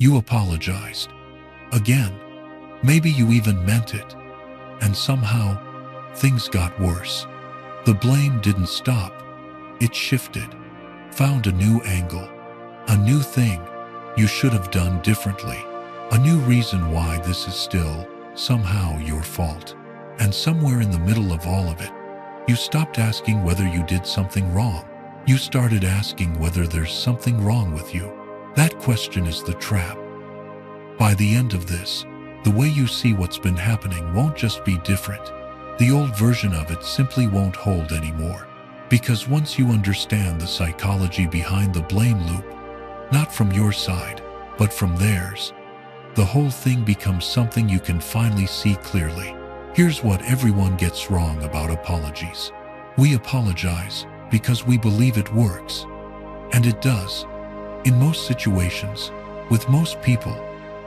You apologized. Again. Maybe you even meant it. And somehow, things got worse. The blame didn't stop. It shifted, found a new angle, a new thing you should have done differently, a new reason why this is still, somehow, your fault. And somewhere in the middle of all of it, you stopped asking whether you did something wrong. You started asking whether there's something wrong with you. That question is the trap. By the end of this, the way you see what's been happening won't just be different. The old version of it simply won't hold anymore. Because once you understand the psychology behind the blame loop, not from your side, but from theirs, the whole thing becomes something you can finally see clearly. Here's what everyone gets wrong about apologies. We apologize because we believe it works. And it does. In most situations, with most people,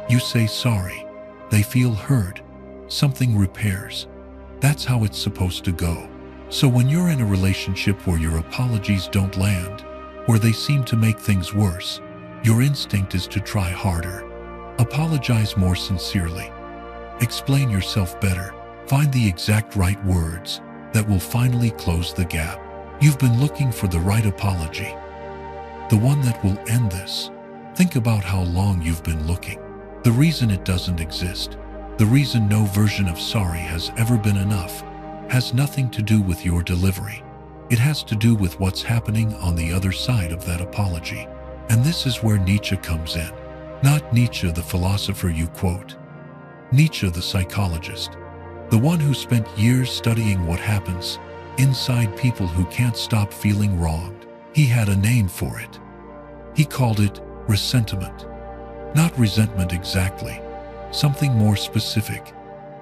you say sorry. They feel heard. Something repairs. That's how it's supposed to go. So when you're in a relationship where your apologies don't land, where they seem to make things worse, your instinct is to try harder. Apologize more sincerely. Explain yourself better. Find the exact right words that will finally close the gap. You've been looking for the right apology, the one that will end this. Think about how long you've been looking. The reason it doesn't exist, the reason no version of sorry has ever been enough, has nothing to do with your delivery. It has to do with what's happening on the other side of that apology. And this is where Nietzsche comes in. Not Nietzsche the philosopher you quote. Nietzsche the psychologist. The one who spent years studying what happens inside people who can't stop feeling wronged. He had a name for it. He called it ressentiment. Not resentment exactly. Something more specific,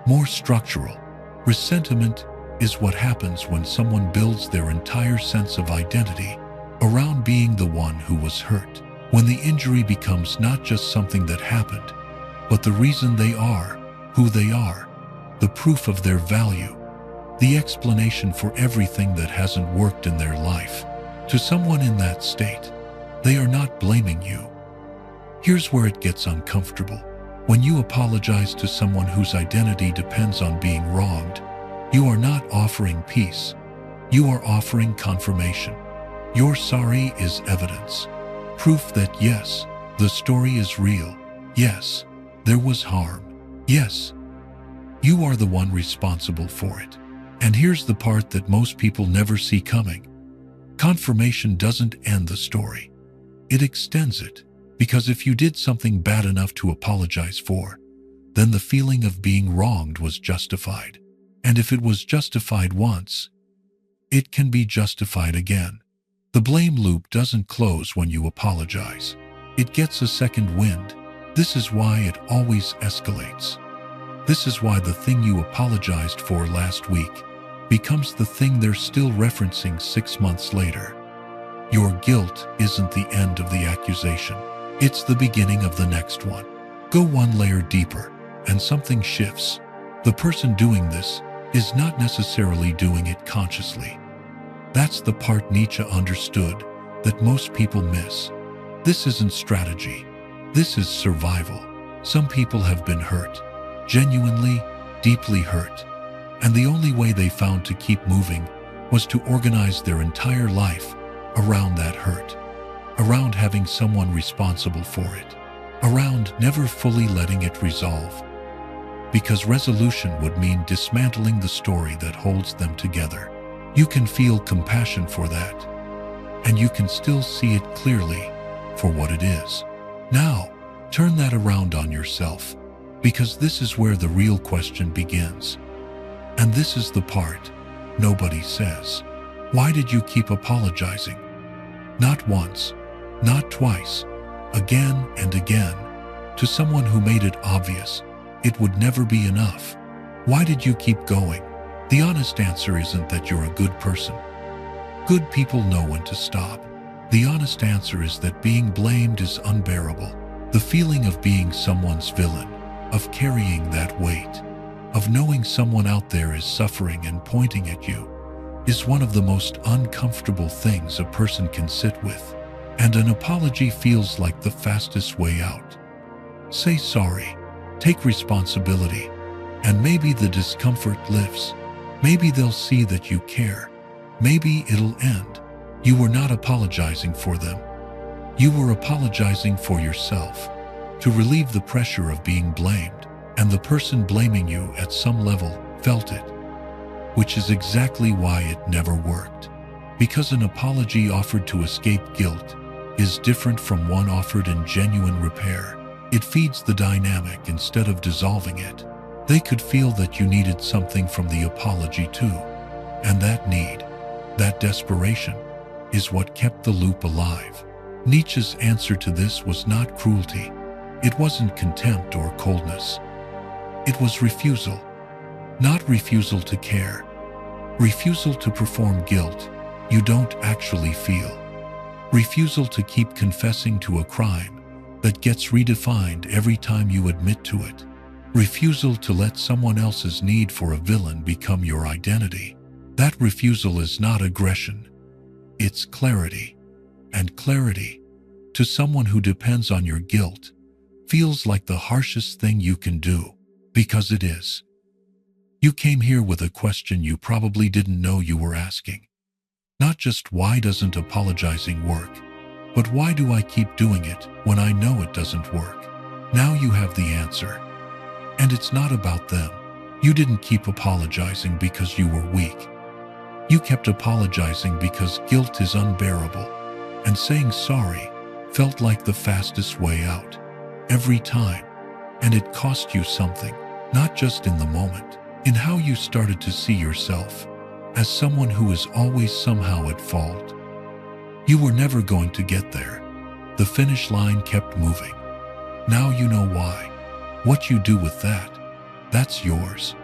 more structural. Ressentiment is what happens when someone builds their entire sense of identity around being the one who was hurt. When the injury becomes not just something that happened, but the reason they are who they are, the proof of their value, the explanation for everything that hasn't worked in their life. To someone in that state, they are not blaming you. Here's where it gets uncomfortable. When you apologize to someone whose identity depends on being wronged, you are not offering peace. You are offering confirmation. Your sorry is evidence. Proof that yes, the story is real. Yes, there was harm. Yes, you are the one responsible for it. And here's the part that most people never see coming. Confirmation doesn't end the story. It extends it. Because if you did something bad enough to apologize for, then the feeling of being wronged was justified. And if it was justified once, it can be justified again. The blame loop doesn't close when you apologize. It gets a second wind. This is why it always escalates. This is why the thing you apologized for last week becomes the thing they're still referencing 6 months later. Your guilt isn't the end of the accusation. It's the beginning of the next one. Go one layer deeper, and something shifts. The person doing this is not necessarily doing it consciously. That's the part Nietzsche understood that most people miss. This isn't strategy. This is survival. Some people have been hurt, genuinely, deeply hurt. And the only way they found to keep moving was to organize their entire life around that hurt, around having someone responsible for it, around never fully letting it resolve. Because resolution would mean dismantling the story that holds them together. You can feel compassion for that, and you can still see it clearly for what it is. Now, turn that around on yourself, because this is where the real question begins. And this is the part nobody says. Why did you keep apologizing? Not once, not twice, again and again, to someone who made it obvious it would never be enough. Why did you keep going? The honest answer isn't that you're a good person. Good people know when to stop. The honest answer is that being blamed is unbearable. The feeling of being someone's villain, of carrying that weight, of knowing someone out there is suffering and pointing at you, is one of the most uncomfortable things a person can sit with. And an apology feels like the fastest way out. Say sorry. Take responsibility. And maybe the discomfort lifts. Maybe they'll see that you care. Maybe it'll end. You were not apologizing for them. You were apologizing for yourself, to relieve the pressure of being blamed, and the person blaming you at some level felt it, which is exactly why it never worked. Because an apology offered to escape guilt is different from one offered in genuine repair. It feeds the dynamic instead of dissolving it. They could feel that you needed something from the apology too, and that need, that desperation, is what kept the loop alive. Nietzsche's answer to this was not cruelty. It wasn't contempt or coldness. It was refusal. Not refusal to care. Refusal to perform guilt you don't actually feel. Refusal to keep confessing to a crime that gets redefined every time you admit to it. Refusal to let someone else's need for a villain become your identity. That refusal is not aggression. It's clarity. And clarity, to someone who depends on your guilt, feels like the harshest thing you can do, because it is. You came here with a question you probably didn't know you were asking. Not just why doesn't apologizing work, but why do I keep doing it when I know it doesn't work? Now you have the answer. And it's not about them. You didn't keep apologizing because you were weak. You kept apologizing because guilt is unbearable, and saying sorry felt like the fastest way out. Every time. And it cost you something, not just in the moment, in how you started to see yourself as someone who is always somehow at fault. You were never going to get there. The finish line kept moving. Now you know why. What you do with that, that's yours.